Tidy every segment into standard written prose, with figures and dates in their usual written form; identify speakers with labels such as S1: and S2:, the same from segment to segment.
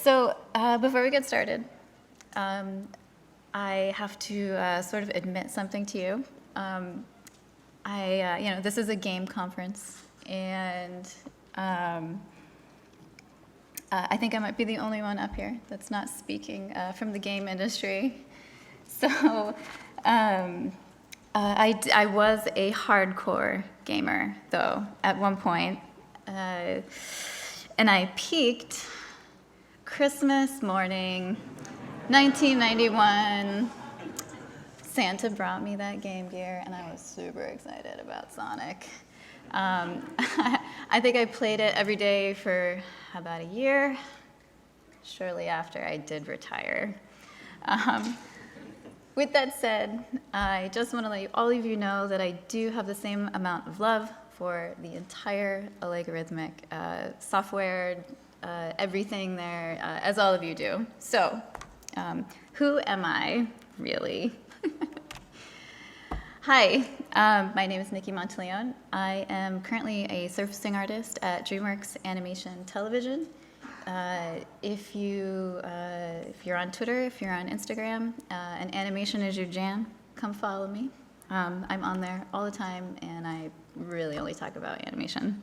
S1: Before we get started, I have to sort of admit something to you. This is a game conference, and I think I might be the only one up here that's not speaking from the game industry. So I was a hardcore gamer, though, at one point. And I peaked Christmas morning, 1991. Santa brought me that Game Gear, and I was super excited about Sonic. I think I played it every day for about a year. Shortly after, I did retire. With that said, I just want to let all of you know that I do have the same amount of love for the entire Allegorithmic software, everything there, as all of you do. So, who am I, really? Hi, my name is Nikki Monteleone. I am currently a surfacing artist at DreamWorks Animation Television. If you're on Twitter, if you're on Instagram, and animation is your jam, come follow me. I'm on there all the time, and I really only talk about animation.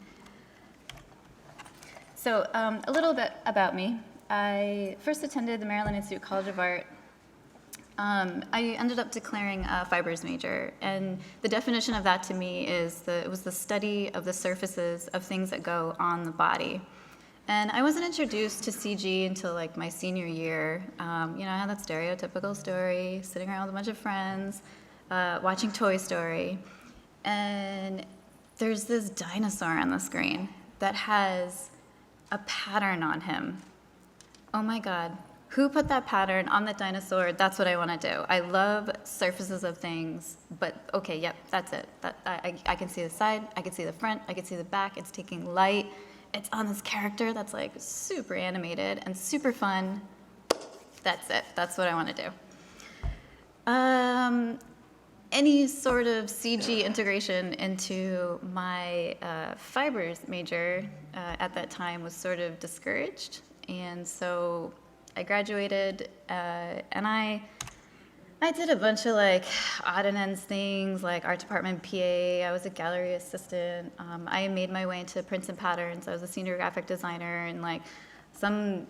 S1: So a little bit about me. I first attended the Maryland Institute College of Art. I ended up declaring a fibers major, and the definition of that to me is it was the study of the surfaces of things that go on the body. And I wasn't introduced to CG until like my senior year. I had that stereotypical story, sitting around with a bunch of friends, watching Toy Story, and there's this dinosaur on the screen that has a pattern on him. Oh my God. Who put that pattern on the dinosaur? That's what I want to do. I love surfaces of things, but okay, yep, that's it. I can see the side, I can see the front, I can see the back. It's taking light. It's on this character that's like super animated and super fun. That's it. That's what I want to do. Any sort of CG integration into my fibers major at that time was sort of discouraged, and so I graduated, and I did a bunch of like odd and ends things, like art department PA. I was a gallery assistant. I made my way into prints and patterns. I was a senior graphic designer and like some,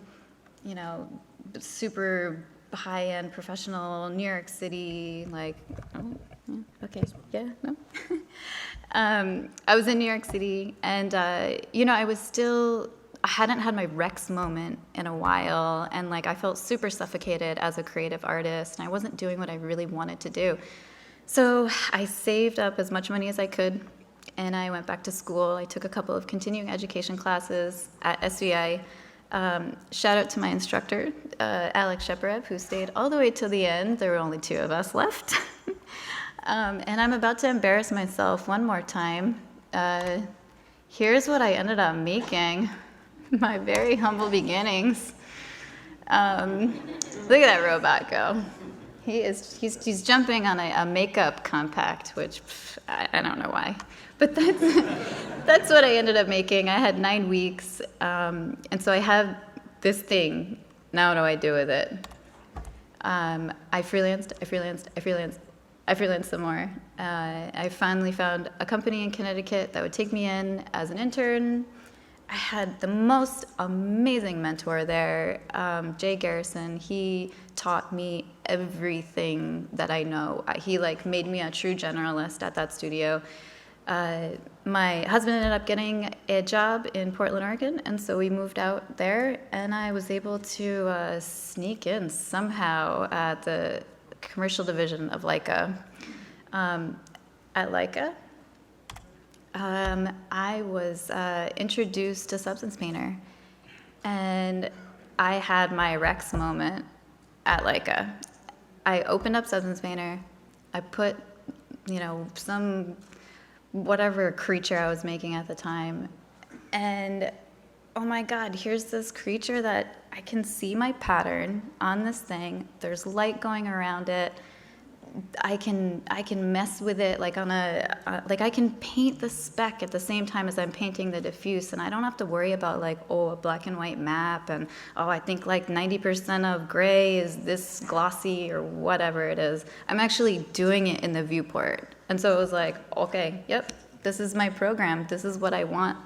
S1: super high-end professional New York City, like, okay, yeah, no. I was in New York City, and I hadn't had my Rex moment in a while, and like I felt super suffocated as a creative artist, and I wasn't doing what I really wanted to do. So I saved up as much money as I could, and I went back to school. I took a couple of continuing education classes at SVI. Shout out to my instructor, Alex Sheparev, who stayed all the way till the end. There were only 2 of us left. And I'm about to embarrass myself one more time. Here's what I ended up making. My very humble beginnings. Look at that robot go. He's jumping on a makeup compact, which I don't know why. But that's what I ended up making. I had 9 weeks, and so I have this thing. Now what do I do with it? I freelanced some more. I finally found a company in Connecticut that would take me in as an intern. I had the most amazing mentor there, Jay Garrison. He taught me everything that I know. He made me a true generalist at that studio. My husband ended up getting a job in Portland, Oregon, and so we moved out there, and I was able to sneak in somehow at the commercial division of Leica. At Leica, I was introduced to Substance Painter, and I had my Rex moment at Leica. I opened up Substance Painter, I put, some whatever creature I was making at the time, and oh my God, here's this creature that I can see my pattern on this thing. There's light going around it. I can mess with it like on like I can paint the spec at the same time as I'm painting the diffuse, and I don't have to worry about like, oh, a black and white map, and oh, I think like 90% of gray is this glossy or whatever it is. I'm actually doing it in the viewport. And so it was like, okay, yep, this is my program. This is what I want.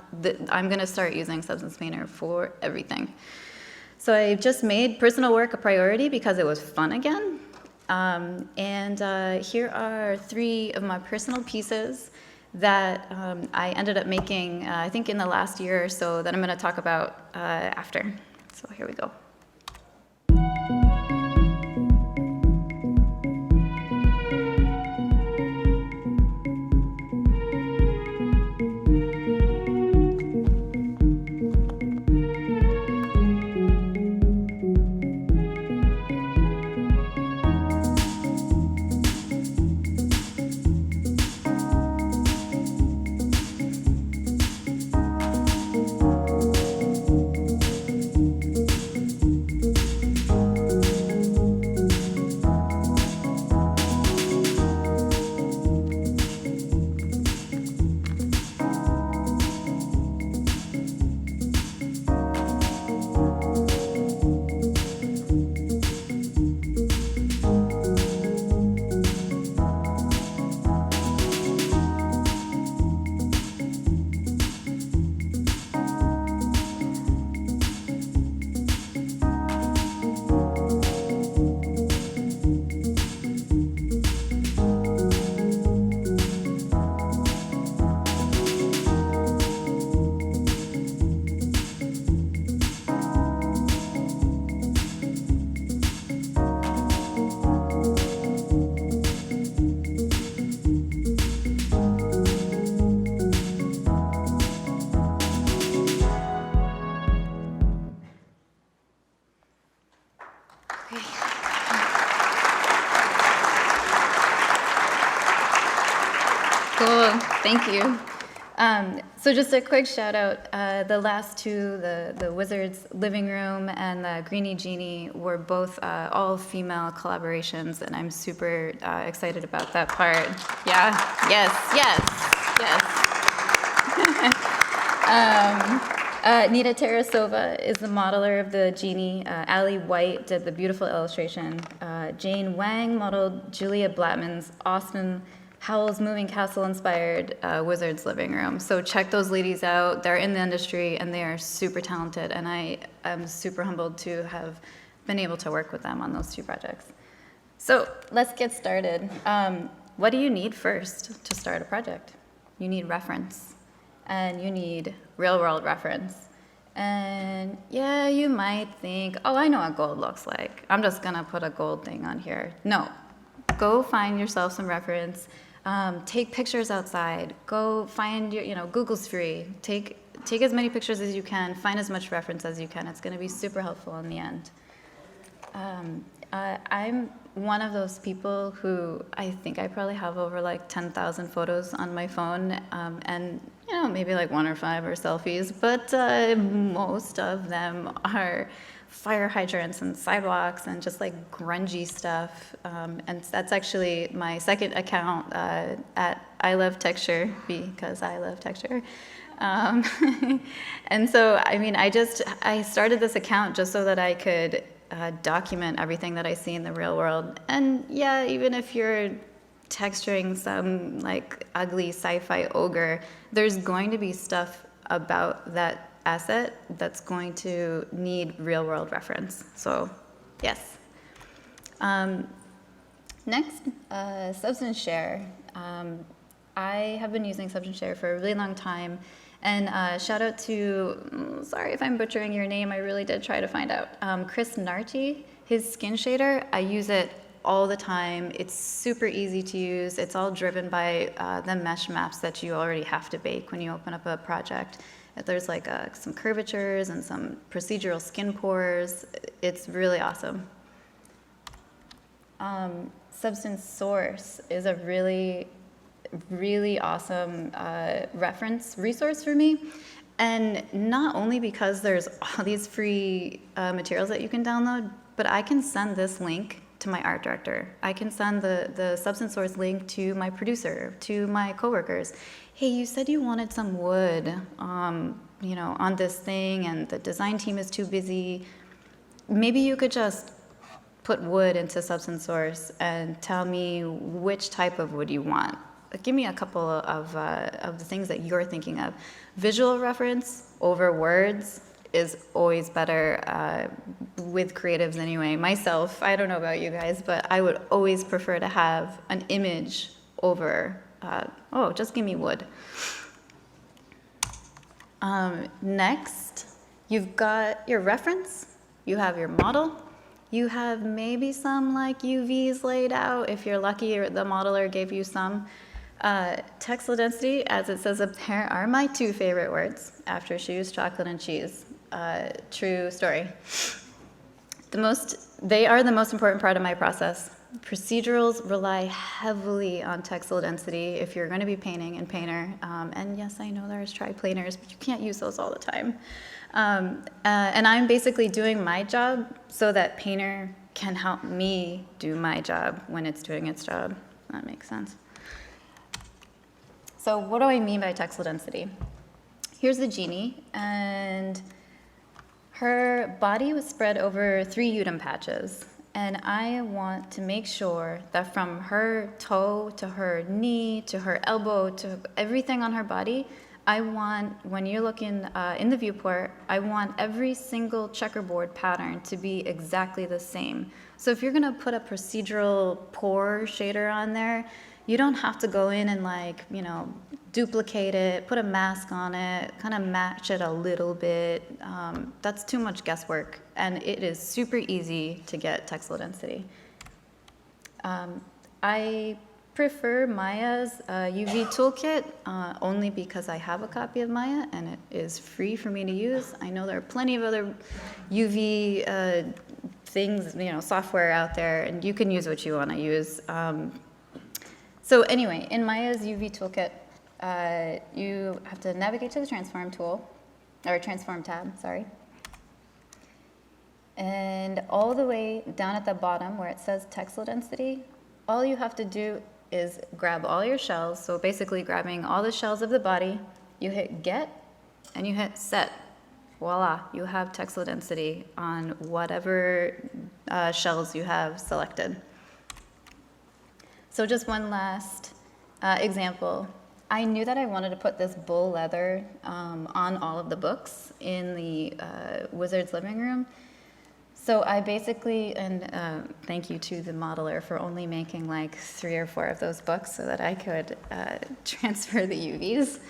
S1: I'm gonna start using Substance Painter for everything. So I just made personal work a priority because it was fun again. Here are 3 of my personal pieces that I ended up making, I think in the last year or so, that I'm going to talk about after. So here we go. Cool, thank you. So just a quick shout out, the last 2, the Wizards Living Room and the Greenie Genie were both all female collaborations, and I'm super excited about that part. Yeah, yes, yes, yes. Nita Tarasova is the modeler of the genie. Allie White did the beautiful illustration. Jane Wang modeled Julia Blattman's Austin Howell's Moving Castle inspired Wizards Living Room. So check those ladies out. They're in the industry and they are super talented, and I am super humbled to have been able to work with them on those 2 projects. So let's get started. What do you need first to start a project? You need reference, and you need real world reference. And yeah, you might think, oh, I know what gold looks like. I'm just gonna put a gold thing on here. No, go find yourself some reference. Take pictures outside. Go find your, Google's free. Take as many pictures as you can. Find as much reference as you can. It's going to be super helpful in the end. I'm one of those people who I think I probably have over like 10,000 photos on my phone, and maybe like 1 or 5 are selfies, but most of them are fire hydrants and sidewalks and just like grungy stuff. And that's actually my second account at I Love Texture, because I love texture. And so, I started this account just so that I could document everything that I see in the real world. And yeah, even if you're texturing some like ugly sci-fi ogre, there's going to be stuff about that asset that's going to need real world reference. So yes. Next, Substance Share. I have been using Substance Share for a really long time, and shout out to, sorry if I'm butchering your name, I really did try to find out, Chris Narty. His skin shader, I use it all the time. It's super easy to use. It's all driven by the mesh maps that you already have to bake when you open up a project. There's like some curvatures and some procedural skin pores. It's really awesome. Substance Source is a really, really awesome resource for me. And not only because there's all these free materials that you can download, but I can send this link to my art director. I can send the substance source link to my producer, to my coworkers. Hey, you said you wanted some wood, on this thing, and the design team is too busy. Maybe you could just put wood into substance source and tell me which type of wood you want. Give me a couple of the things that you're thinking of. Visual reference over words is always better with creatives anyway. Myself, I don't know about you guys, but I would always prefer to have an image over, just give me wood. Next, you've got your reference, you have your model, you have maybe some like UVs laid out. If you're lucky, the modeler gave you some. Textile density, as it says up there, are my two favorite words after shoes, chocolate, and cheese. True story. They are the most important part of my process. Procedurals rely heavily on textile density if you're going to be painting in Painter. And yes, I know there's triplaners, but you can't use those all the time. And I'm basically doing my job so that Painter can help me do my job when it's doing its job. That makes sense. So what do I mean by textile density? Here's the genie, and her body was spread over 3 Udem patches. And I want to make sure that from her toe to her knee to her elbow to everything on her body, I want, when you're looking in the viewport, I want every single checkerboard pattern to be exactly the same. So if you're gonna put a procedural pore shader on there, you don't have to go in and duplicate it, put a mask on it, kind of match it a little bit. That's too much guesswork, and it is super easy to get textile density. I prefer Maya's UV toolkit only because I have a copy of Maya and it is free for me to use. I know there are plenty of other UV things, software out there, and you can use what you want to use. So anyway, in Maya's UV toolkit, you have to navigate to the transform tool, or transform tab, sorry. And all the way down at the bottom where it says textile density, all you have to do is grab all your shells. So basically grabbing all the shells of the body, you hit get, and you hit set. Voila, you have textile density on whatever shells you have selected. So just one last example. I knew that I wanted to put this bull leather on all of the books in the wizard's living room. So I basically, and thank you to the modeler for only making like 3 or 4 of those books so that I could transfer the UVs.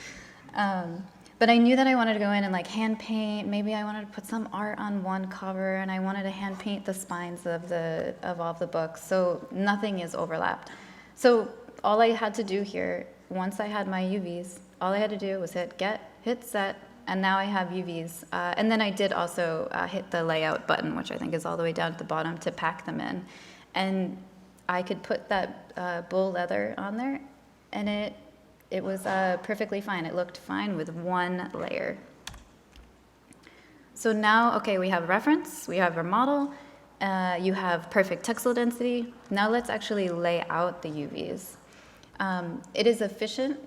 S1: But I knew that I wanted to go in and like hand paint. Maybe I wanted to put some art on one cover, and I wanted to hand paint the spines of all of the books, so nothing is overlapped. So all I had to do here, once I had my UVs, all I had to do was hit get, hit set, and now I have UVs. And then I did also hit the layout button, which I think is all the way down at the bottom, to pack them in. And I could put that bull leather on there, and it was perfectly fine. It looked fine with one layer. So now, okay, we have reference, we have our model, you have perfect textile density. Now let's actually lay out the UVs. It is efficient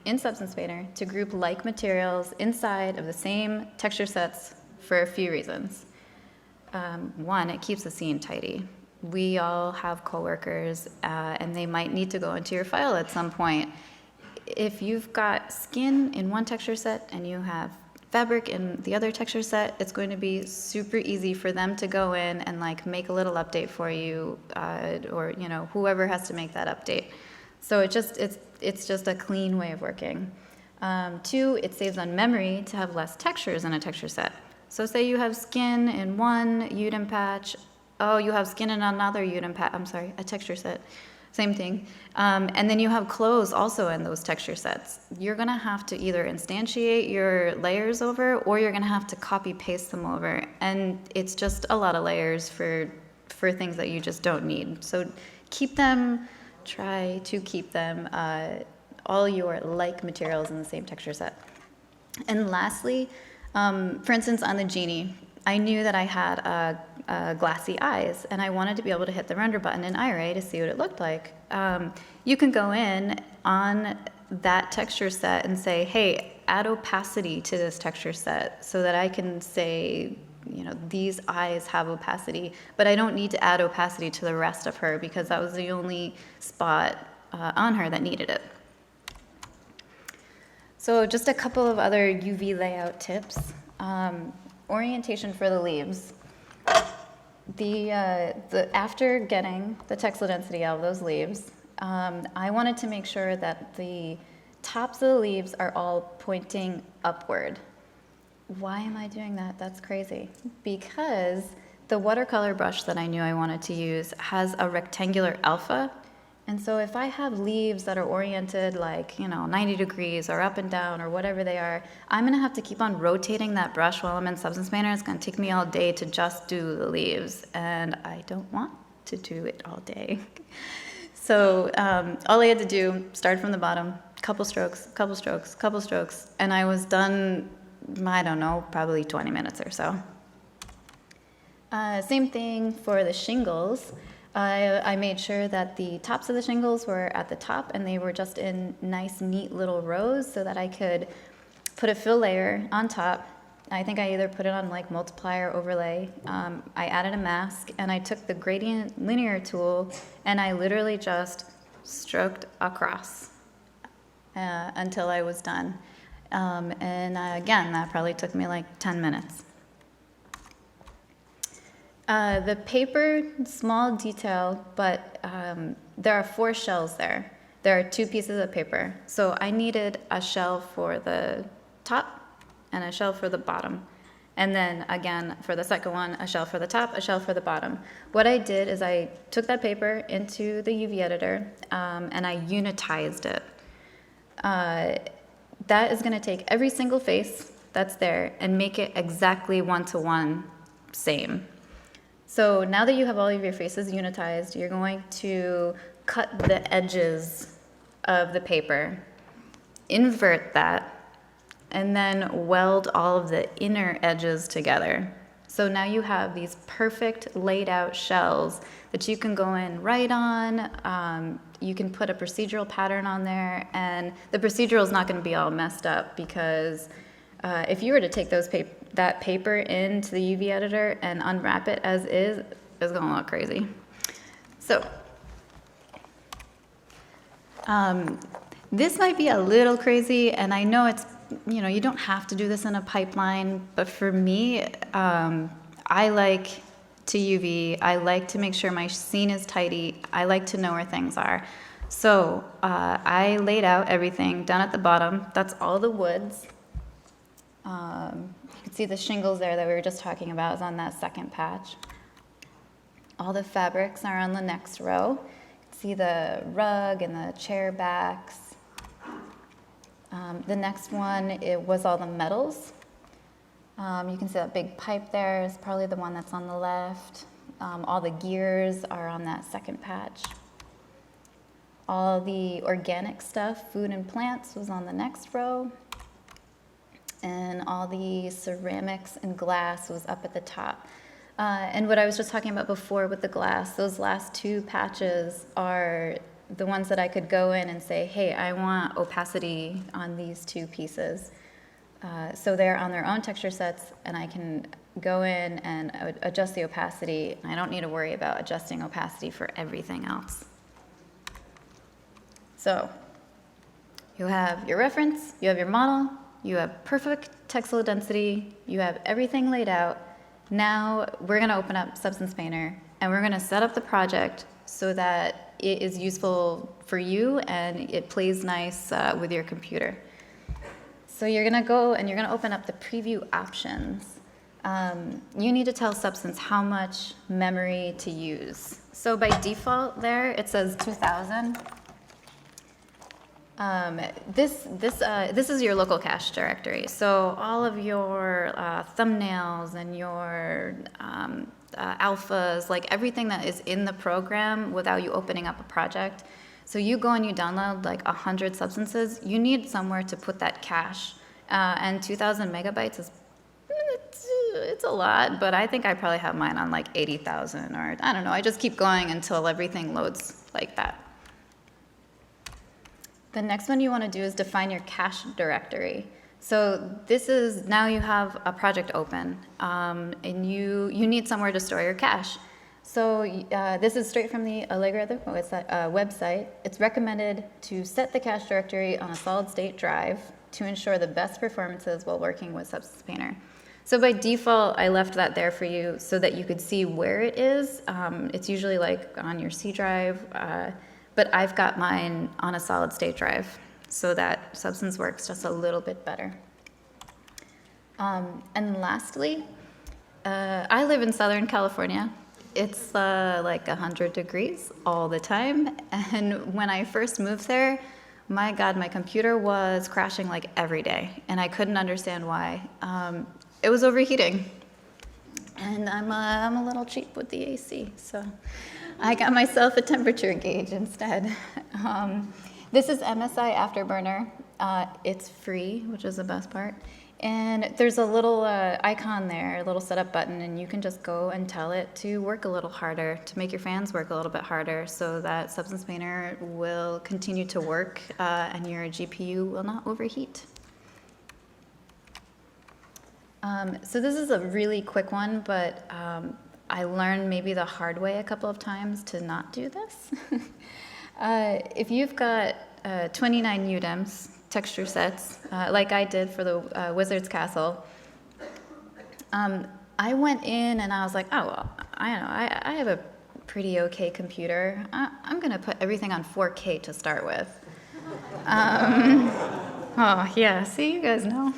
S1: in Substance Painter to group like materials inside of the same texture sets for a few reasons. One, it keeps the scene tidy. We all have coworkers, and they might need to go into your file at some point. If you've got skin in one texture set and you have fabric in the other texture set, it's going to be super easy for them to go in and like make a little update for you, or whoever has to make that update. So it's just a clean way of working. 2, it saves on memory to have less textures in a texture set. So say you have skin in one Udem patch, you have skin in another Udem patch, a texture set. Same thing. And then you have clothes also in those texture sets. You're going to have to either instantiate your layers over, or you're going to have to copy paste them over. And it's just a lot of layers for things that you just don't need. So try to keep them, all your like materials in the same texture set. And lastly, for instance, on the genie, I knew that I had glassy eyes, and I wanted to be able to hit the render button in Iray to see what it looked like. You can go in on that texture set and say, hey, add opacity to this texture set so that I can say, these eyes have opacity, but I don't need to add opacity to the rest of her because that was the only spot on her that needed it. So just a couple of other UV layout tips. Orientation for the leaves. After getting the textile density out of those leaves, I wanted to make sure that the tops of the leaves are all pointing upward. Why am I doing that? That's crazy. Because the watercolor brush that I knew I wanted to use has a rectangular alpha. And so if I have leaves that are oriented like, 90 degrees or up and down or whatever they are, I'm gonna have to keep on rotating that brush while I'm in Substance Painter. It's gonna take me all day to just do the leaves, and I don't want to do it all day. So all I had to do, start from the bottom, couple strokes, couple strokes, couple strokes, and I was done, I don't know, probably 20 minutes or so. Same thing for the shingles. I made sure that the tops of the shingles were at the top and they were just in nice, neat little rows so that I could put a fill layer on top. I think I either put it on like multiply or overlay. I added a mask and I took the gradient linear tool and I literally just stroked across until I was done. Again, that probably took me like 10 minutes. The paper, small detail, but there are 4 shells there. There are 2 pieces of paper. So I needed a shell for the top and a shell for the bottom. And then again, for the second one, a shell for the top, a shell for the bottom. What I did is I took that paper into the UV editor and I unitized it. That is gonna take every single face that's there and make it exactly one-to-one same. So now that you have all of your faces unitized, you're going to cut the edges of the paper, invert that, and then weld all of the inner edges together. So now you have these perfect laid out shells that you can go in right on. You can put a procedural pattern on there, and the procedural is not going to be all messed up because if you were to take that paper into the UV editor and unwrap it as is, it's going to look crazy. So this might be a little crazy, and I know it's, you don't have to do this in a pipeline, but for me, I like to UV. I like to make sure my scene is tidy. I like to know where things are. So I laid out everything down at the bottom. That's all the woods. You can see the shingles there that we were just talking about is on that second patch. All the fabrics are on the next row. You can see the rug and the chair backs. The next one, it was all the metals. You can see that big pipe there is probably the one that's on the left. All the gears are on that second patch. All the organic stuff, food and plants, was on the next row. And all the ceramics and glass was up at the top. And what I was just talking about before with the glass, those last 2 patches are the ones that I could go in and say, hey, I want opacity on these 2 pieces. So they're on their own texture sets, and I can go in and adjust the opacity. I don't need to worry about adjusting opacity for everything else. So you have your reference, you have your model, you have perfect textile density, you have everything laid out. Now we're gonna open up Substance Painter and we're gonna set up the project so that it is useful for you and it plays nice with your computer. So you're gonna go and you're gonna open up the preview options. You need to tell Substance how much memory to use. So by default there, it says 2000. This is your local cache directory. So all of your thumbnails and your alphas, like everything that is in the program without you opening up a project. So you go and you download like 100 substances, you need somewhere to put that cache. And 2,000 megabytes is it's a lot, but I think I probably have mine on like 80,000, or I don't know. I just keep going until everything loads like that. The next one you want to do is define your cache directory. So this is, now you have a project open, and you need somewhere to store your cache. So this is straight from the Allegra website. It's recommended to set the cache directory on a solid state drive to ensure the best performances while working with Substance Painter. So by default, I left that there for you so that you could see where it is. It's usually like on your C drive, but I've got mine on a solid state drive so that Substance works just a little bit better. And lastly, I live in Southern California. It's like 100 degrees all the time. And when I first moved there, my God, my computer was crashing like every day, and I couldn't understand why. It was overheating. And I'm a little cheap with the AC, so I got myself a temperature gauge instead. This is MSI Afterburner. It's free, which is the best part. And there's a little icon there, a little setup button, and you can just go and tell it to work a little harder, to make your fans work a little bit harder so that Substance Painter will continue to work and your GPU will not overheat. So this is a really quick one, but I learned maybe the hard way a couple of times to not do this. If you've got 29 UDEMs, texture sets, like I did for the Wizard's Castle, I went in and I was like, oh, well, I have a pretty okay computer. I'm going to put everything on 4K to start with. Oh, yeah, see, you guys know.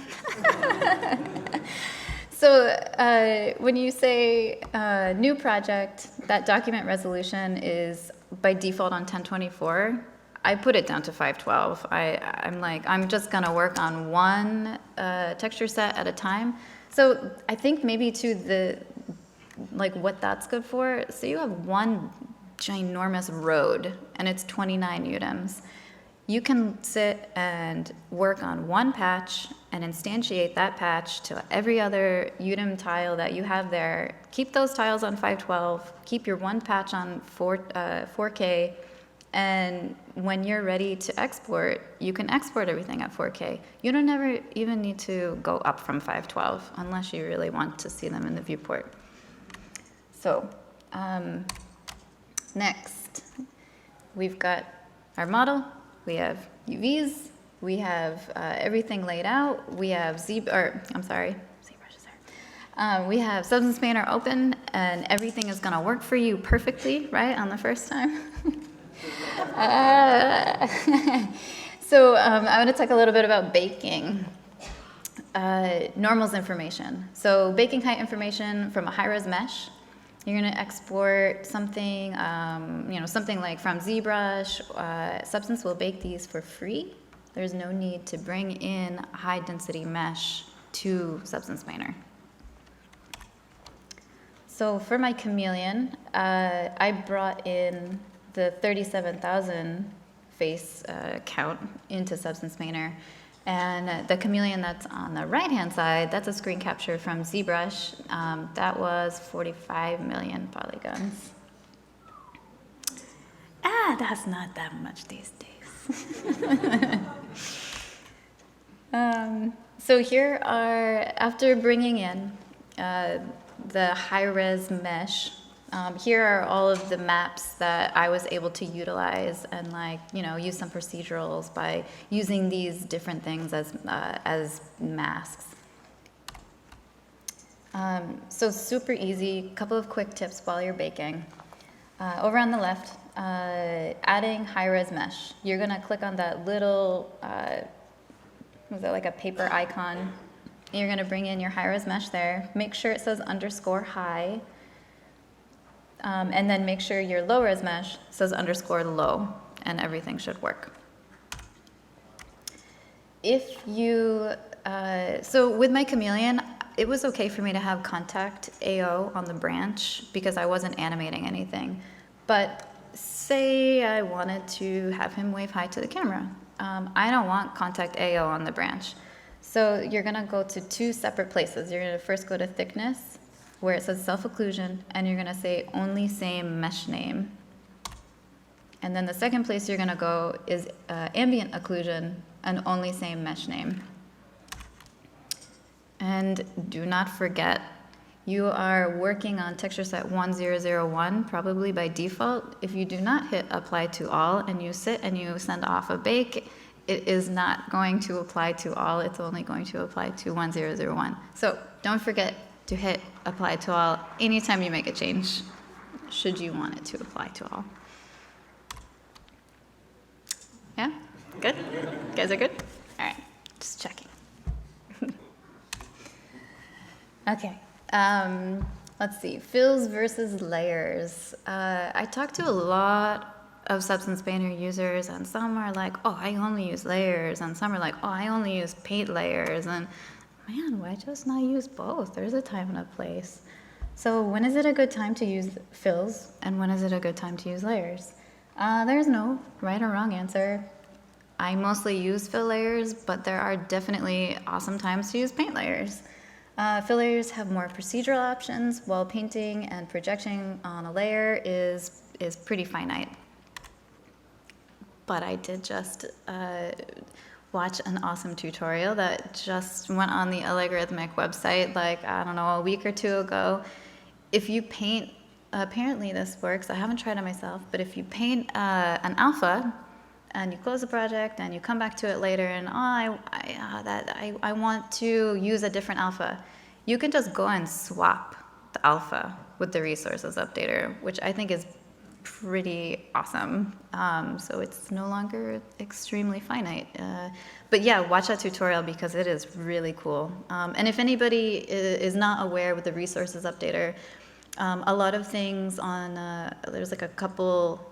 S1: So when you say new project, that document resolution is by default on 1024. I put it down to 512. I'm like, I'm just gonna work on one texture set at a time. So I think maybe to the, like what that's good for, so you have one ginormous road and it's 29 UDEMs. You can sit and work on one patch and instantiate that patch to every other UDEM tile that you have there. Keep those tiles on 512, keep your one patch on 4K, and when you're ready to export, you can export everything at 4K. You don't ever even need to go up from 512 unless you really want to see them in the viewport. So next, we've got our model. We have UVs, we have everything laid out, we have ZBrush is there. We have Substance Painter open, and everything is gonna work for you perfectly, right, on the first time. So I'm gonna talk a little bit about baking. Normals information. So baking height information from a high-res mesh. You're going to export something, something like from ZBrush. Substance will bake these for free. There's no need to bring in high-density mesh to Substance Painter. So for my chameleon, I brought in the 37,000 face count into Substance Painter. And the chameleon that's on the right-hand side, that's a screen capture from ZBrush. That was 45 million polygons. That's not that much these days. So here are, after bringing in the high-res mesh, here are all of the maps that I was able to utilize and use some procedurals by using these different things as masks. So super easy, couple of quick tips while you're baking. Over on the left, adding high-res mesh. You're gonna click on that little, was it like a paper icon? You're gonna bring in your high-res mesh there. Make sure it says _high. And then make sure your low-res mesh says _low, and everything should work. If you, so with my chameleon, it was okay for me to have contact AO on the branch because I wasn't animating anything. But say I wanted to have him wave hi to the camera. I don't want contact AO on the branch. So you're gonna go to two separate places. You're gonna first go to thickness, where it says self-occlusion, and you're gonna say only same mesh name. And then the second place you're gonna go is ambient occlusion and only same mesh name. And do not forget, you are working on texture set 1001, probably by default. If you do not hit apply to all and you sit and you send off a bake, it is not going to apply to all, it's only going to apply to 1001. So don't forget to hit apply to all anytime you make a change, should you want it to apply to all. Yeah? Good? You guys are good? All right, just checking. Okay, let's see, fills versus layers. I talked to a lot of Substance Painter users, and some are like, oh, I only use layers, and some are like, oh, I only use paint layers, and man, why just not use both? There's a time and a place. So when is it a good time to use fills, and when is it a good time to use layers? There's no right or wrong answer. I mostly use fill layers, but there are definitely awesome times to use paint layers. Fill layers have more procedural options, while painting and projecting on a layer is pretty finite. But I did just watch an awesome tutorial that just went on the Allegorithmic website, like, I don't know, a week or two ago. If you paint, apparently this works, I haven't tried it myself, but if you paint an alpha, and you close the project and you come back to it later and I want to use a different alpha, you can just go and swap the alpha with the resources updater, which I think is pretty awesome. So it's no longer extremely finite. But yeah, watch that tutorial because it is really cool. And if anybody is not aware with the resources updater, a lot of things on, there's like a couple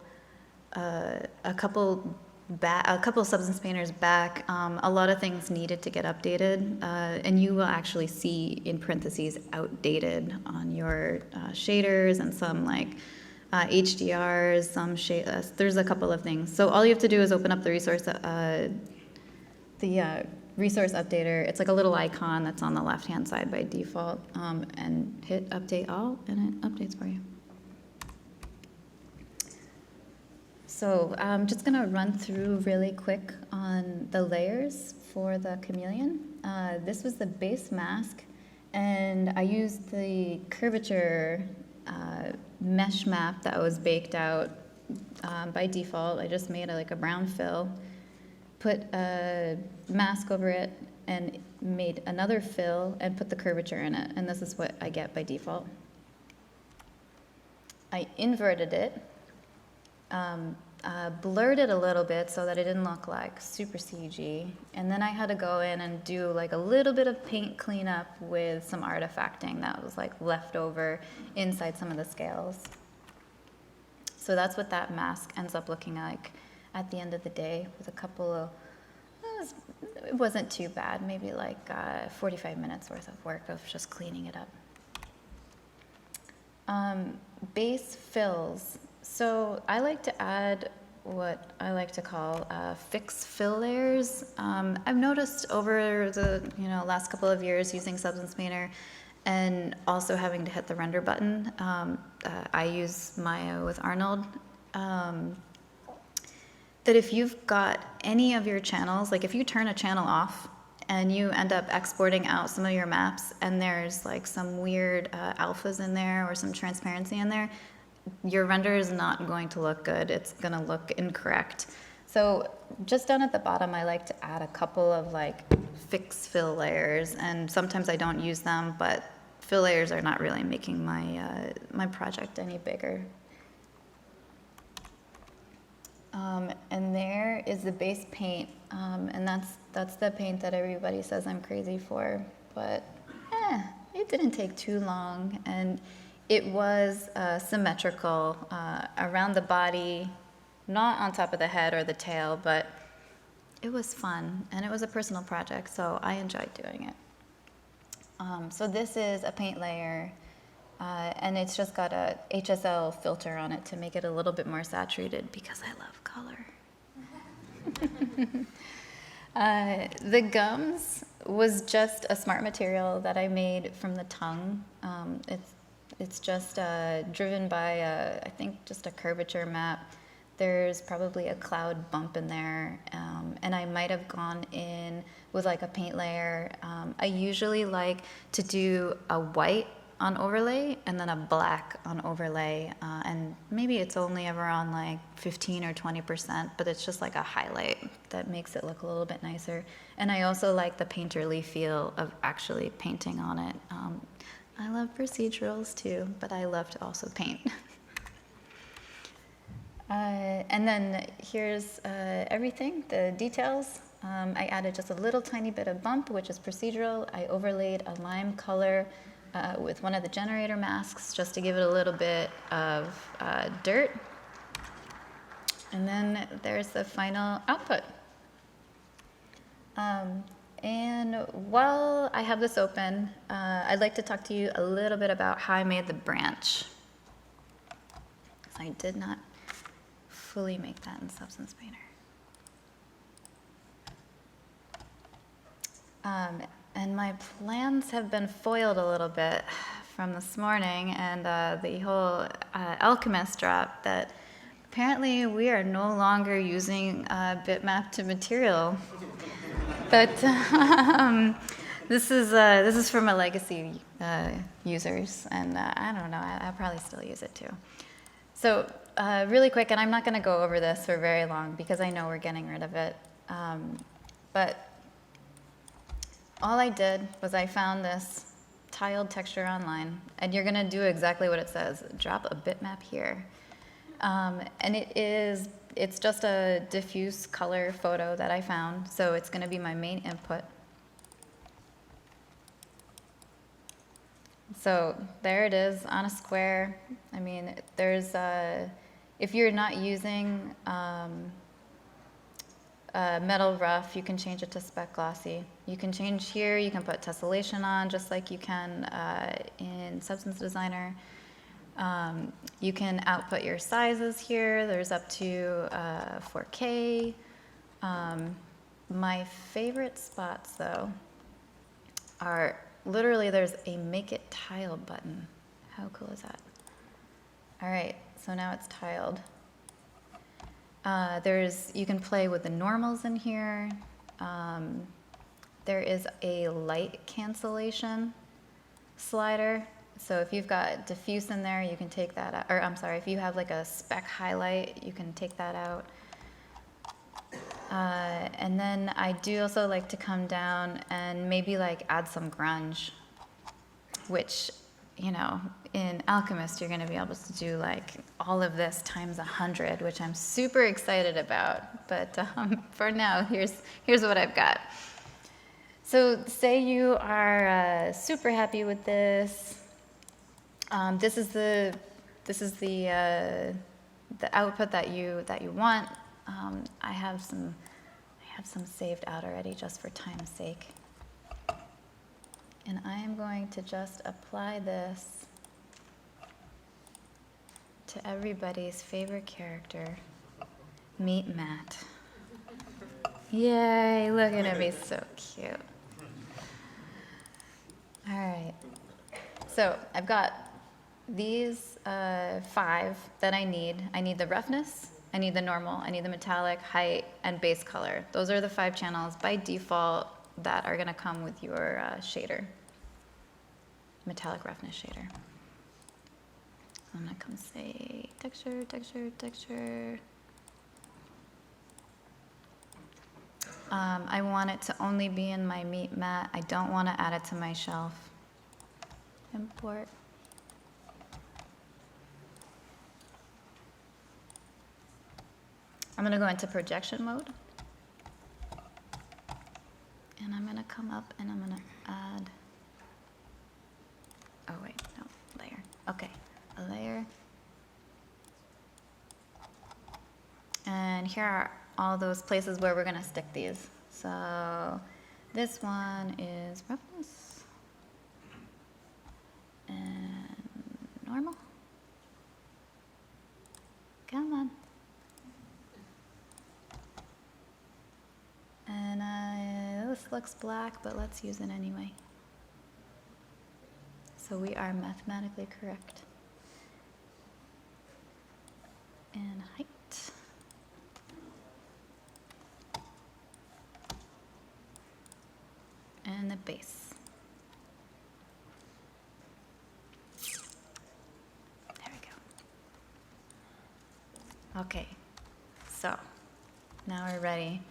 S1: Substance Painters back, a lot of things needed to get updated, and you will actually see in parentheses outdated on your shaders and some like HDRs, some there's a couple of things. So all you have to do is open up the resource updater. It's like a little icon that's on the left-hand side by default, and hit update all, and it updates for you. So I'm just gonna run through really quick on the layers for the chameleon. This was the base mask, and I used the curvature mesh map that was baked out by default. I just made like a brown fill, put a mask over it, and made another fill and put the curvature in it, and this is what I get by default. I inverted it, blurred it a little bit so that it didn't look like super CG, and then I had to go in and do like a little bit of paint cleanup with some artifacting that was like left over inside some of the scales. So that's what that mask ends up looking like at the end of the day, with a couple of, it wasn't too bad, maybe like 45 minutes worth of work of just cleaning it up. Base fills. So I like to add what I like to call fixed fill layers. I've noticed over the last couple of years using Substance Painter and also having to hit the render button. I use Maya with Arnold. That if you've got any of your channels, like if you turn a channel off and you end up exporting out some of your maps and there's like some weird alphas in there or some transparency in there, your render is not going to look good. It's going to look incorrect. So just down at the bottom, I like to add a couple of like fix fill layers, and sometimes I don't use them, but fill layers are not really making my my project any bigger. And there is the base paint, and that's the paint that everybody says I'm crazy for, but it didn't take too long, and it was symmetrical around the body, not on top of the head or the tail, but it was fun, and it was a personal project, so I enjoyed doing it. So this is a paint layer, and it's just got a HSL filter on it to make it a little bit more saturated because I love color. The gums was just a smart material that I made from the tongue. It's just driven by, I think, just a curvature map. There's probably a cloud bump in there, and I might have gone in with like a paint layer. I usually like to do a white on overlay and then a black on overlay, and maybe it's only ever on like 15 or 20%, but it's just like a highlight that makes it look a little bit nicer. And I also like the painterly feel of actually painting on it. I love procedurals too, but I love to also paint. And then here's everything, the details. I added just a little tiny bit of bump, which is procedural. I overlaid a lime color with one of the generator masks just to give it a little bit of dirt. And then there's the final output. And while I have this open, I'd like to talk to you a little bit about how I made the branch. Because I did not fully make that in Substance Painter. And my plans have been foiled a little bit from this morning and the whole Alchemist drop that apparently we are no longer using bitmap to material. But this is for my legacy users, and I don't know, I'll probably still use it too. So really quick, and I'm not going to go over this for very long because I know we're getting rid of it, but all I did was I found this tiled texture online, and you're going to do exactly what it says. Drop a bitmap here. And it's just a diffuse color photo that I found, so it's going to be my main input. So there it is on a square. I mean, there's, if you're not using metal rough, you can change it to spec glossy. You can change here, you can put tessellation on just like you can in Substance Designer. You can output your sizes here. There's up to 4K. My favorite spots though are literally there's a make it tile button. How cool is that? All right, so now it's tiled. You can play with the normals in here. There is a light cancellation slider. So if you've got diffuse in there, you can take that out. Or I'm sorry, if you have like a spec highlight, you can take that out. And then I do also like to come down and maybe like add some grunge, which, you know, in Alchemist, you're going to be able to do like all of this times 100, which I'm super excited about. But for now, here's what I've got. So say you are super happy with this. This is the output that you want. I have some saved out already just for time's sake. And I am going to just apply this to everybody's favorite character, Meet Matt. Yay, look at him, he's so cute. All right, so I've got these 5 that I need. I need the roughness, I need the normal, I need the metallic, height, and base color. Those are the 5 channels by default that are gonna come with your shader, metallic roughness shader. I'm gonna come say texture, texture, texture. I want it to only be in my meat mat. I don't want to add it to my shelf. Import. I'm going to go into projection mode. And I'm going to come up and I'm going to add, oh wait, no, layer. Okay, a layer. And here are all those places where we're going to stick these. So this one is roughness and normal. Come on. And looks black, but let's use it anyway. So we are mathematically correct. And height. And the base. There we go. Okay, so now we're ready.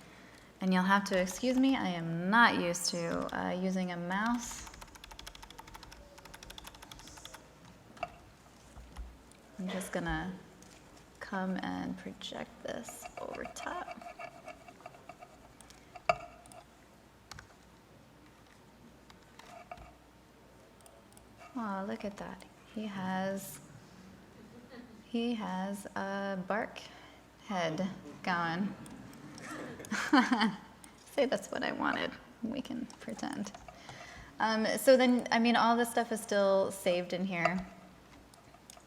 S1: And you'll have to excuse me, I am not used to using a mouse. I'm just gonna come and project this over top. Oh, look at that. He has a bark head going. Say that's what I wanted. We can pretend. So then, I mean, all this stuff is still saved in here.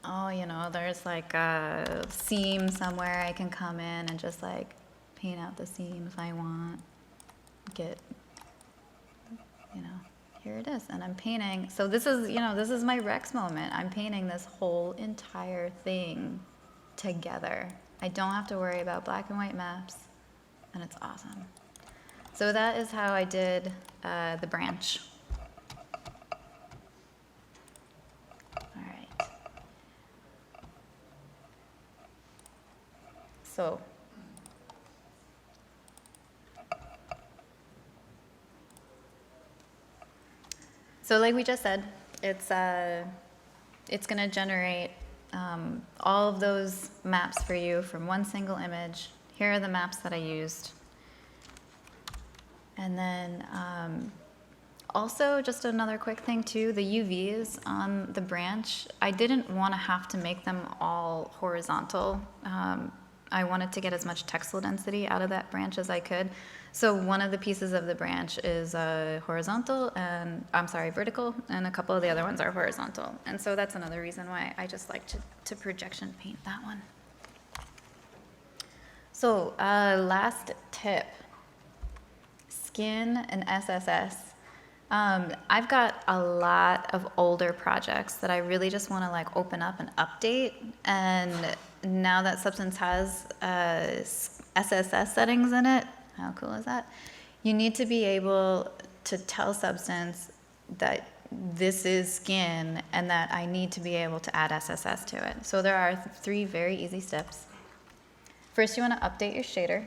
S1: Oh, you know, there's like a seam somewhere I can come in and just like paint out the seam if I want. Get, you know, here it is. And I'm painting. So this is, you know, this is my Rex moment. I'm painting this whole entire thing together. I don't have to worry about black and white maps. And it's awesome. So that is how I did the branch. All right. So like we just said, it's going to generate all of those maps for you from one single image. Here are the maps that I used. And then also just another quick thing too, the UVs on the branch, I didn't want to have to make them all horizontal. I wanted to get as much textile density out of that branch as I could. So one of the pieces of the branch is horizontal, and vertical, and a couple of the other ones are horizontal. And so that's another reason why I just like to projection paint that one. So last tip, skin and SSS. I've got a lot of older projects that I really just want to like open up and update. And now that Substance has SSS settings in it, how cool is that? You need to be able to tell Substance that this is skin and that I need to be able to add SSS to it. So there are 3 very easy steps. First, you want to update your shader.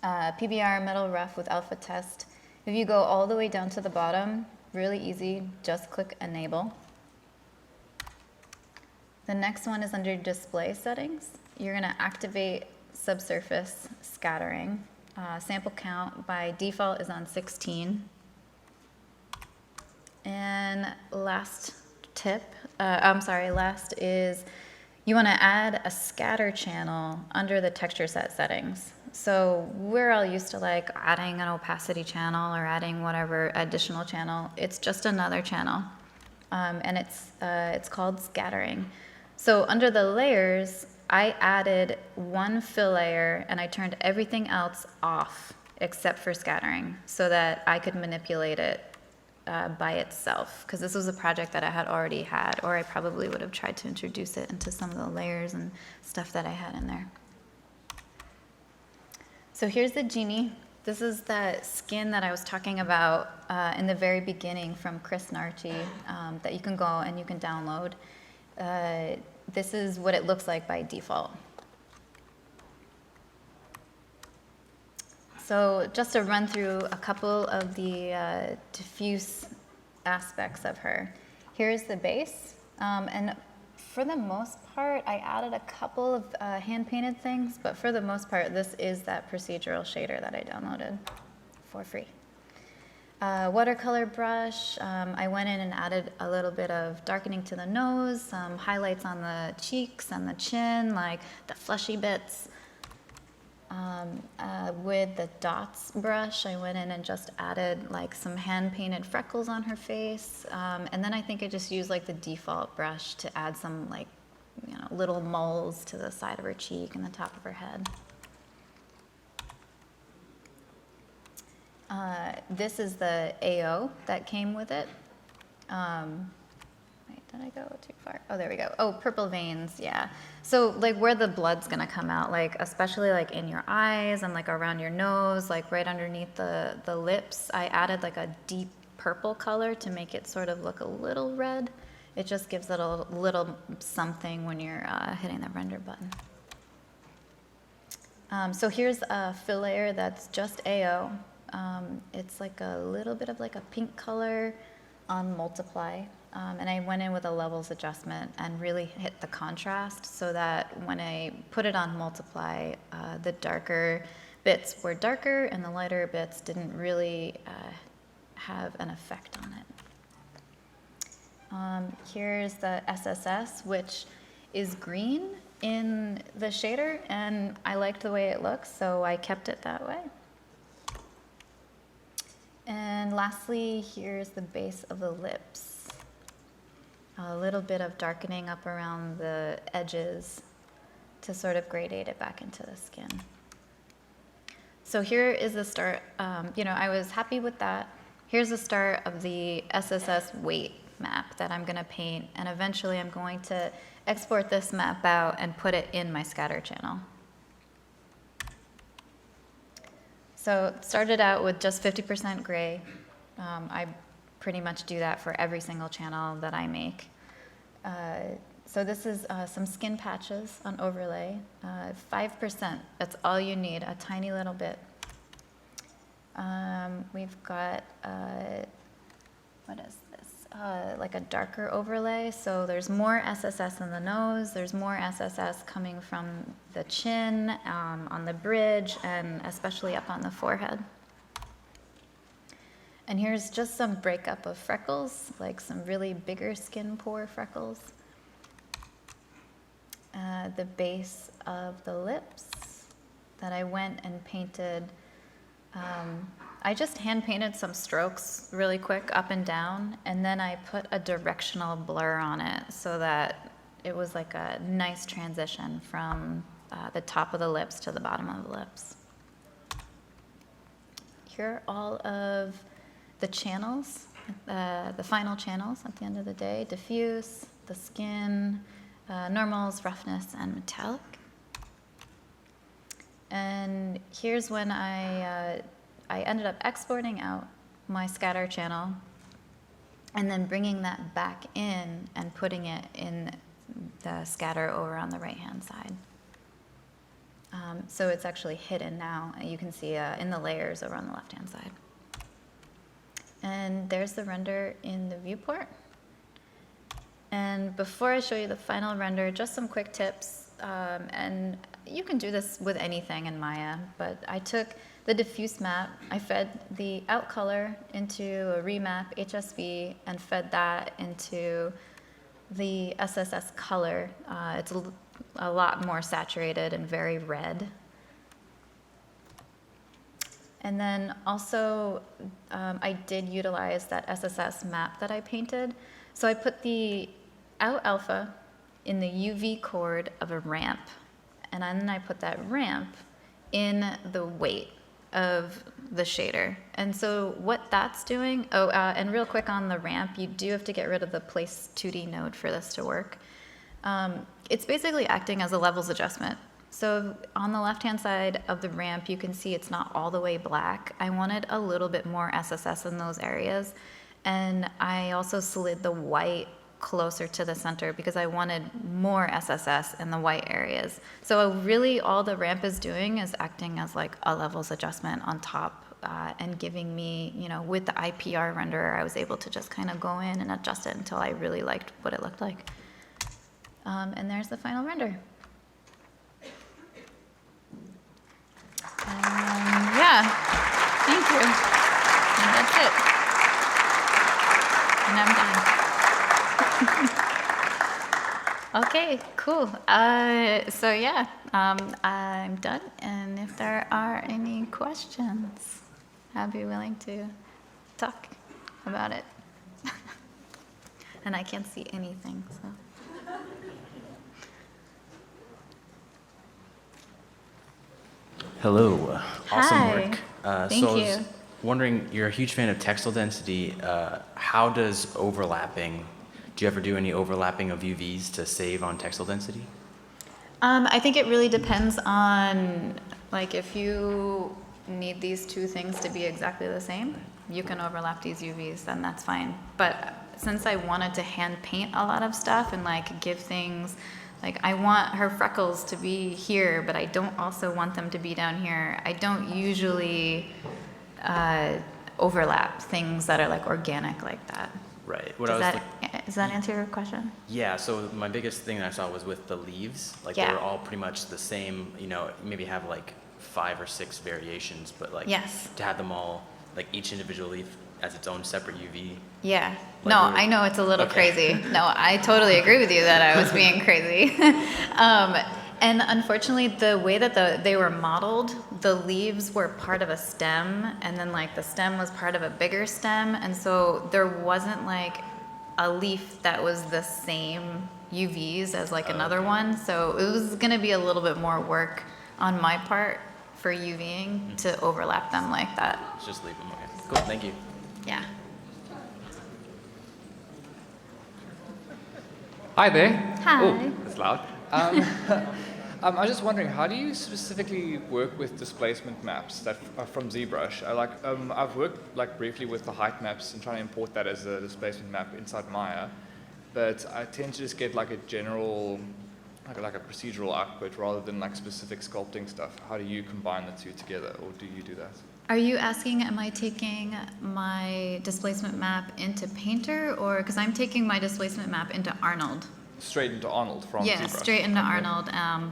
S1: PBR Metal Rough with Alpha Test. If you go all the way down to the bottom, really easy, just click Enable. The next one is under Display Settings. You're going to activate Subsurface Scattering. Sample count by default is on 16. And last is you want to add a scatter channel under the texture set settings. So we're all used to like adding an opacity channel or adding whatever additional channel. It's just another channel, and it's called scattering. So under the layers, I added one fill layer and I turned everything else off except for scattering so that I could manipulate it by itself, because this was a project that I had already had, or I probably would have tried to introduce it into some of the layers and stuff that I had in there. So here's the genie. This is that skin that I was talking about in the very beginning from Chris Narchi that you can go and you can download. This is what it looks like by default. So just to run through a couple of the diffuse aspects of her. Here's the base, and for the most part, I added a couple of hand-painted things, but for the most part, this is that procedural shader that I downloaded for free. Watercolor brush, I went in and added a little bit of darkening to the nose, some highlights on the cheeks and the chin, like the fleshy bits. With the dots brush, I went in and just added like some hand-painted freckles on her face, and then I think I just used like the default brush to add some like, you know, little moles to the side of her cheek and the top of her head. This is the AO that came with it. Wait, did I go too far? Oh, there we go. Oh, purple veins, yeah. So like where the blood's gonna come out, like especially like in your eyes and like around your nose, like right underneath the lips, I added like a deep purple color to make it sort of look a little red. It just gives it a little something when you're hitting the render button. So here's a fill layer that's just AO. It's like a little bit of like a pink color on multiply. And I went in with a levels adjustment and really hit the contrast so that when I put it on multiply, the darker bits were darker and the lighter bits didn't really have an effect on it. Here's the SSS, which is green in the shader, and I liked the way it looks, so I kept it that way. And lastly, here's the base of the lips. A little bit of darkening up around the edges to sort of gradate it back into the skin. So here is the start. I was happy with that. Here's the start of the SSS weight map that I'm gonna paint, and eventually I'm going to export this map out and put it in my scatter channel. So started out with just 50% gray. I pretty much do that for every single channel that I make. So this is some skin patches on overlay, 5%, that's all you need, a tiny little bit. We've got, what is this? Like a darker overlay, so there's more SSS in the nose, there's more SSS coming from the chin, on the bridge, and especially up on the forehead. And here's just some breakup of freckles, like some really bigger skin pore freckles. The base of the lips that I went and painted. I just hand painted some strokes really quick up and down, and then I put a directional blur on it so that it was like a nice transition from the top of the lips to the bottom of the lips. Here are all of the channels, the final channels at the end of the day: diffuse, the skin, normals, roughness, and metallic. And here's when I ended up exporting out my scatter channel and then bringing that back in and putting it in the scatter over on the right-hand side. So it's actually hidden now. You can see in the layers over on the left-hand side. And there's the render in the viewport. And before I show you the final render, just some quick tips. And you can do this with anything in Maya, but I took the diffuse map, I fed the out color into a remap HSV and fed that into the SSS color. It's a lot more saturated and very red. And then also, I did utilize that SSS map that I painted. So I put the out alpha in the UV chord of a ramp. And then I put that ramp in the weight of the shader. And so what that's doing, and real quick on the ramp, you do have to get rid of the place 2D node for this to work. It's basically acting as a levels adjustment. So on the left-hand side of the ramp, you can see it's not all the way black. I wanted a little bit more SSS in those areas. And I also slid the white closer to the center because I wanted more SSS in the white areas. So really all the ramp is doing is acting as like a levels adjustment on top and giving me, with the IPR renderer, I was able to just kind of go in and adjust it until I really liked what it looked like. And there's the final render. Yeah, thank you. And that's it. And I'm done. Okay, cool. So yeah, I'm done. And if there are any questions, I'd be willing to talk about it. And I can't see anything, so.
S2: Hello. Awesome
S1: Hi.
S2: work.
S1: Thank you.
S2: wondering, you're a huge fan of textile density. How does overlapping, do you ever do any overlapping of UVs to save on textile density?
S1: I think it really depends on, like, if you need these two things to be exactly the same, you can overlap these UVs, then that's fine. But since I wanted to hand paint a lot of stuff and like give things, like I want her freckles to be here, but I don't also want them to be down here. I don't usually overlap things that are like organic like that.
S2: Right.
S1: Does that answer your question?
S2: Yeah, so my biggest thing that I saw was with the leaves. Like they
S1: Yeah.
S2: were all pretty much the same, maybe have like 5 or 6 variations, but like
S1: Yes.
S2: to have them all, like each individual leaf as its own separate UV.
S1: Yeah.
S2: Like
S1: No,
S2: we were-
S1: I know it's a little
S2: Okay.
S1: crazy. No, I totally agree with you that I was being crazy. And unfortunately, the way that they were modeled, the leaves were part of a stem, and then like the stem was part of a bigger stem, and so there wasn't like a leaf that was the same UVs as like another one. So it was gonna be a little bit more work on my part for UVing to overlap them like that.
S2: Let's just leave them. Okay. Cool. Thank you.
S1: Yeah.
S3: Hi there.
S1: Hi.
S3: Oh, that's loud. I was just wondering, how do you specifically work with displacement maps that are from ZBrush? I've worked like briefly with the height maps and trying to import that as a displacement map inside Maya, but I tend to just get like a general, like a procedural output rather than like specific sculpting stuff. How do you combine the two together, or do you do that?
S1: Are you asking, am I taking my displacement map into Painter, or, because I'm taking my displacement map into Arnold?
S3: Straight into Arnold from
S1: Yeah,
S3: ZBrush.
S1: straight into
S3: Okay.
S1: Arnold,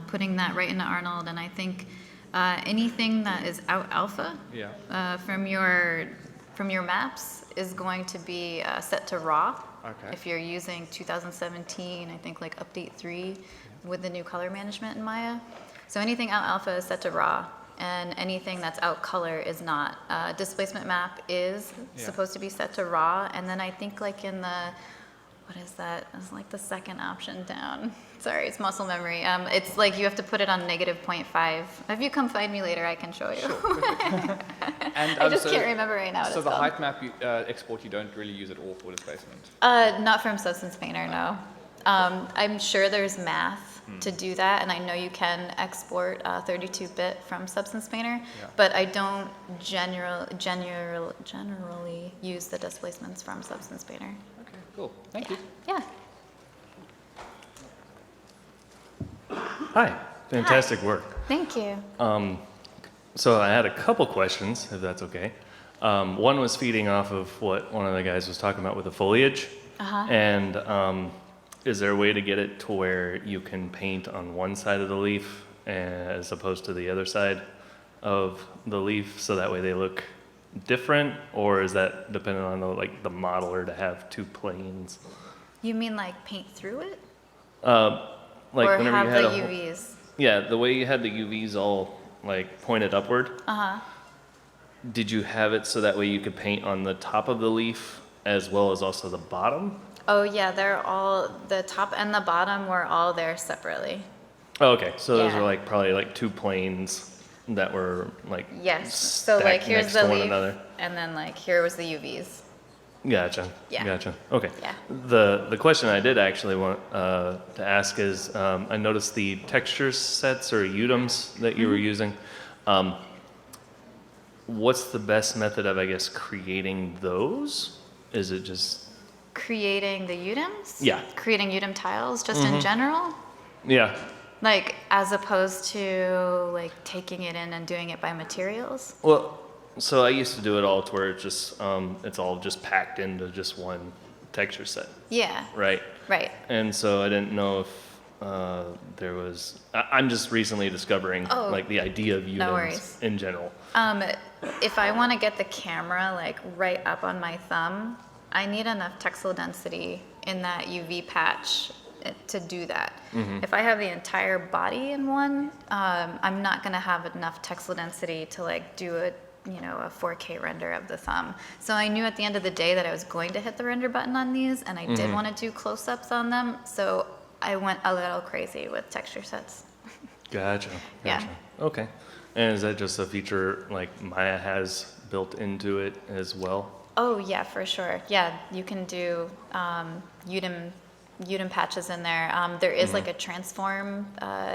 S1: putting that right into Arnold, and I think anything that is out alpha
S3: Yeah.
S1: from your maps is going to be set to raw.
S3: Okay.
S1: If you're using 2017, I think like update 3 with the new color management in Maya. So anything out alpha is set to raw, and anything that's out color is not. Displacement map is
S3: Yeah.
S1: supposed to be set to raw, and then I think like in the, what is that? It's like the second option down. Sorry, it's muscle memory. It's like you have to put it on -0.5. If you come find me later, I can show you.
S3: And,
S1: I just
S3: so-
S1: can't remember right now what
S3: So
S1: it's
S3: the
S1: called.
S3: height map export, you don't really use at all for displacement?
S1: Not from Substance Painter, no. I'm sure there's math to do that, and I know you can export 32-bit from Substance Painter,
S3: Yeah.
S1: but I don't generally use the displacements from Substance Painter.
S3: Okay, cool. Thank you.
S1: Yeah.
S4: Hi, fantastic work.
S1: Thank you.
S4: So I had a couple questions, if that's okay. One was feeding off of what one of the guys was talking about with the foliage. And is there a way to get it to where you can paint on one side of the leaf as opposed to the other side of the leaf, so that way they look different? Or is that dependent on the modeler to have two planes?
S1: You mean like paint through it?
S4: Like
S1: or
S4: whenever
S1: have
S4: you had
S1: the
S4: a whole-
S1: UVs?
S4: Yeah, the way you had the UVs all like pointed upward. Did you have it so that way you could paint on the top of the leaf as well as also the bottom?
S1: Oh yeah, they're all, the top and the bottom were all there separately.
S4: Oh, okay, so those
S1: Yeah.
S4: are like probably like two planes that were like
S1: Yes, so like
S4: stacked
S1: here's
S4: next
S1: the
S4: to one
S1: leaf,
S4: another.
S1: and then like here was the UVs.
S4: Gotcha.
S1: Yeah.
S4: Gotcha. Okay.
S1: Yeah.
S4: The question I did actually want to ask is, I noticed the texture sets or UDEMs that you were
S1: Mm-hmm.
S4: using. What's the best method of, I guess, creating those? Is it just
S1: Creating the UDEMs?
S4: Yeah.
S1: Creating UDEM tiles, just in general?
S4: yeah?
S1: Like, as opposed to like taking it in and doing it by materials?
S4: Well, so I used to do it all to where it just it's all just packed into just one texture set,
S1: Yeah,
S4: right?
S1: right.
S4: And so I didn't know if there was. I'm just recently discovering
S1: Oh,
S4: like the idea of
S1: no
S4: UDEMs
S1: worries.
S4: in general.
S1: If I want to get the camera like right up on my thumb, I need enough textile density in that UV patch to do that. If I have the entire body in one, I'm not going to have enough textile density to like do a 4K render of the thumb. So I knew at the end of the day that I was going to hit the render button on these, and I did want to do close-ups on them. So I went a little crazy with texture sets.
S4: Gotcha.
S1: Yeah.
S4: Gotcha. Okay. And is that just a feature like Maya has built into it as well?
S1: Oh, yeah, for sure. Yeah, you can do UDIM patches in there. There is like a transform,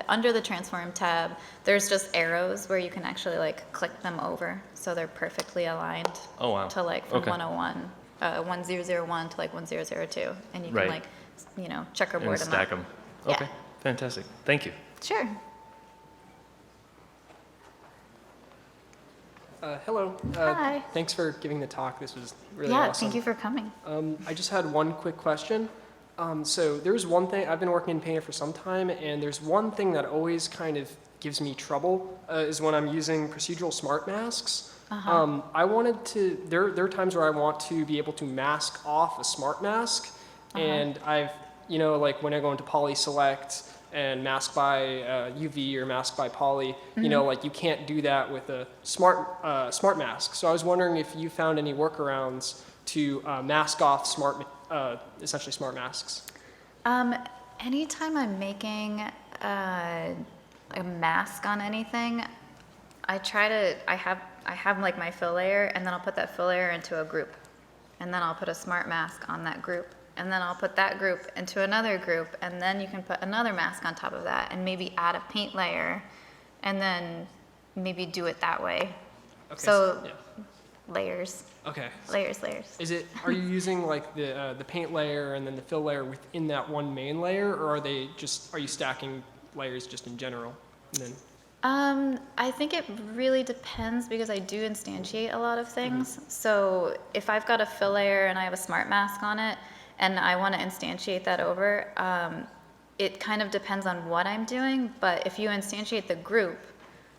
S1: under the transform tab, there's just arrows where you can actually like click them over. So they're perfectly aligned
S4: Oh, wow.
S1: to like from
S4: Okay.
S1: 101, 1001 to like 1002. And you can
S4: Right.
S1: like, checkerboard
S4: And
S1: them
S4: stack
S1: up.
S4: them?
S1: Yeah.
S4: Okay, fantastic. Thank you.
S1: Sure.
S5: Hello.
S1: Hi.
S5: Thanks for giving the talk. This was really
S1: Yeah,
S5: awesome.
S1: thank you for coming.
S5: I just had one quick question. So there's one thing, I've been working in Painter for some time, and there's one thing that always kind of gives me trouble is when I'm using procedural smart masks. I wanted to, there are times where I want to be able to mask off a smart mask, and I've, like when I go into Poly Select and mask by UV or mask by Poly, like you can't do that with a smart mask. So I was wondering if you found any workarounds to mask off essentially smart masks.
S1: Anytime I'm making a mask on anything, I have like my fill layer, and then I'll put that fill layer into a group, and then I'll put a smart mask on that group, and then I'll put that group into another group, and then you can put another mask on top of that, and maybe add a paint layer, and then maybe do it that way.
S5: Okay,
S1: So
S5: yeah.
S1: layers,
S5: Okay.
S1: layers.
S5: Are you using like the paint layer and then the fill layer within that one main layer, or are you stacking layers just in general? And then,
S1: I think it really depends because I do instantiate a lot of things. So if I've got a fill layer and I have a smart mask on it and I want to instantiate that over, it kind of depends on what I'm doing. But if you instantiate the group,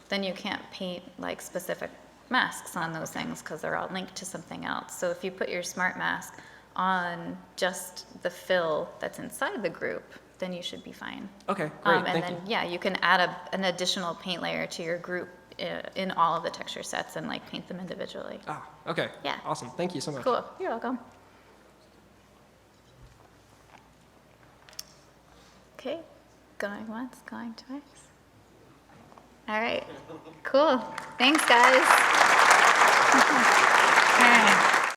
S1: then you can't paint like specific masks on those things because they're all linked to something else. So if you put your smart mask on just the fill that's inside the group, then you should be fine.
S5: okay, great,
S1: And
S5: thank
S1: then,
S5: you.
S1: yeah, you can add an additional paint layer to your group in all of the texture sets and like paint them individually.
S5: Ah, okay.
S1: Yeah.
S5: Awesome, thank you so much.
S1: Cool, you're welcome. Okay, going once, going twice. All right, cool. Thanks, guys.